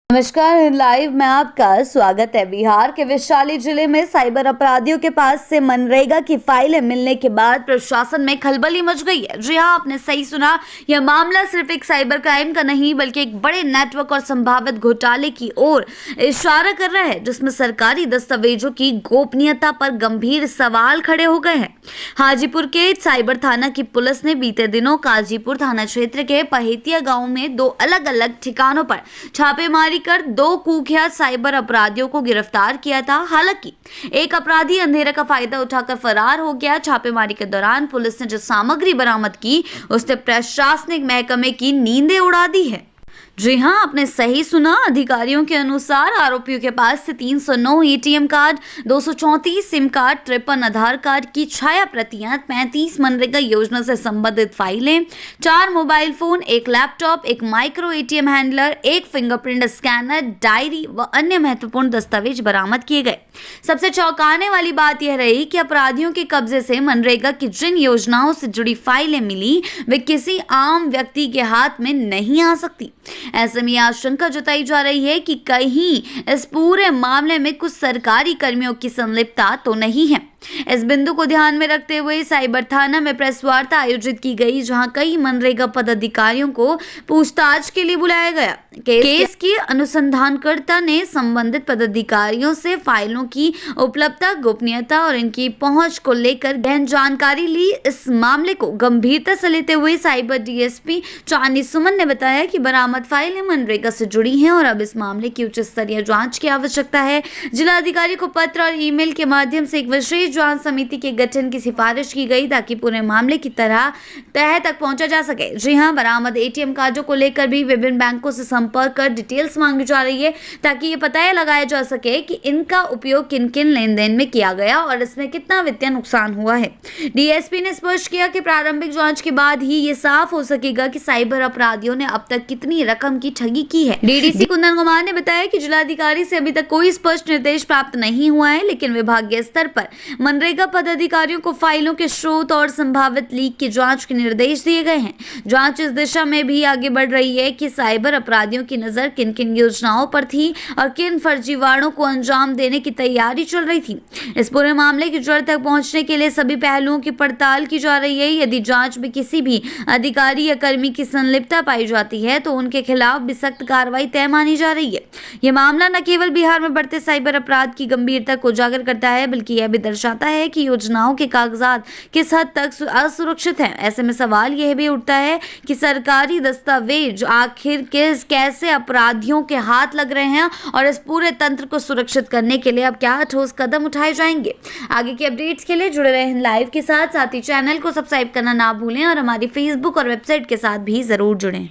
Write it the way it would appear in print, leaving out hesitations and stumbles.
नमस्कार, लाइव में आपका स्वागत है। बिहार के वैशाली जिले में साइबर अपराधियों के पास से मनरेगा की फाइलें मिलने के बाद प्रशासन में खलबली मच गई है। जी हां, आपने सही सुना। यह मामला सिर्फ एक साइबर क्राइम का नहीं बल्कि एक बड़े नेटवर्क और संभावित घोटाले की ओर इशारा कर रहा है, जिसमें सरकारी दस्तावेजों की गोपनीयता पर गंभीर सवाल खड़े हो गए हैं। हाजीपुर के साइबर थाना की पुलिस ने बीते दिनों काजीपुर थाना क्षेत्र के पहेतिया गाँव में दो अलग अलग ठिकानों पर छापेमारी कर दो कुख्यात साइबर अपराधियों को गिरफ्तार किया था। हालांकि एक अपराधी अंधेरे का फायदा उठाकर फरार हो गया। छापेमारी के दौरान पुलिस ने जो सामग्री बरामद की उसने प्रशासनिक महकमे की नींदें उड़ा दी है। जी हां, आपने सही सुना। अधिकारियों के अनुसार आरोपियों के पास से 309 एटीएम कार्ड, 234 सिम कार्ड, 53 आधार कार्ड की छाया प्रतियां, 35 मनरेगा योजना से संबंधित फाइलें, 4 मोबाइल फोन, एक लैपटॉप, एक माइक्रो एटीएम हैंडलर, एक फिंगरप्रिंट स्कैनर, डायरी व अन्य महत्वपूर्ण दस्तावेज बरामद किए गए। सबसे चौंकाने वाली बात यह रही कि अपराधियों के कब्जे से मनरेगा की जिन योजनाओं से जुड़ी फाइलें मिली वे किसी आम व्यक्ति के हाथ में नहीं आ सकती। ऐसे में आशंका जताई जा रही है कि कहीं इस पूरे मामले में कुछ सरकारी कर्मियों की संलिप्तता तो नहीं है। इस बिंदु को ध्यान में रखते हुए साइबर थाना में प्रेस वार्ता आयोजित की गई, जहां कई मनरेगा पदाधिकारियों को पूछताछ के लिए बुलाया गया। केस की अनुसंधानकर्ता ने संबंधित पदाधिकारियों से फाइलों की उपलब्धता, गोपनीयता और इनकी पहुंच को लेकर गहन जानकारी ली। इस मामले को गंभीरता से लेते हुए साइबर डीएसपी चांदनी सुमन ने बताया कि बरामद फाइलें मनरेगा से जुड़ी हैं और अब इस मामले की उच्च स्तरीय जांच की आवश्यकता है। जिलाधिकारी को पत्र और ईमेल के माध्यम से एक विशेष जांच समिति के गठन की सिफारिश की गई ताकि पूरे मामले की तह तक पहुंचा जा सके। जी हां, बरामद एटीएम कार्डों को लेकर भी विभिन्न बैंकों से संपर्क कर डिटेल्स मांगी जा रही है ताकि ये पता लगाया जा सके कि इनका उपयोग किन किन लेन देन में किया गया और इसमें कितना वित्तीय नुकसान हुआ है। डीएसपी ने स्पष्ट किया कि प्रारंभिक जांच के बाद ही ये साफ हो सकेगा कि साइबर अपराधियों ने अब तक कितनी रकम की ठगी की है। डीडीसी कुंदन कुमार ने बताया कि जिलाधिकारी से अभी तक कोई स्पष्ट निर्देश प्राप्त नहीं हुआ है, लेकिन विभागीय स्तर पर मनरेगा पदाधिकारियों को फाइलों के स्रोत और संभावित लीक की जांच के निर्देश दिए गए हैं। जांच इस दिशा में भी आगे बढ़ रही है कि साइबर अपराधियों की नजर किन किन योजनाओं पर थी और किन फर्जीवाड़ों को अंजाम देने की तैयारी चल रही थी। इस पूरे मामले की जड़ तक पहुंचने के लिए सभी पहलुओं की पड़ताल की जा रही है। यदि जांच में किसी भी अधिकारी या कर्मी की संलिप्तता पाई जाती है तो उनके खिलाफ भी सख्त कार्रवाई तय मानी जा रही है। यह मामला न केवल बिहार में बढ़ते साइबर अपराध की गंभीरता को उजागर करता है बल्कि यह भी दर्शाता है कि योजनाओं के कागजात किस हद तक असुरक्षित हैं। ऐसे में सवाल यह भी उठता है कि सरकारी दस्तावेज आखिर कैसे अपराधियों के हाथ लग रहे हैं और इस पूरे तंत्र को सुरक्षित करने के लिए अब क्या ठोस कदम उठाए जाएंगे। आगे के अपडेट्स के लिए जुड़े रहें लाइव के साथ ही चैनल को सब्सक्राइब करना ना भूलें और हमारी फेसबुक और वेबसाइट के साथ भी जरूर जुड़ें।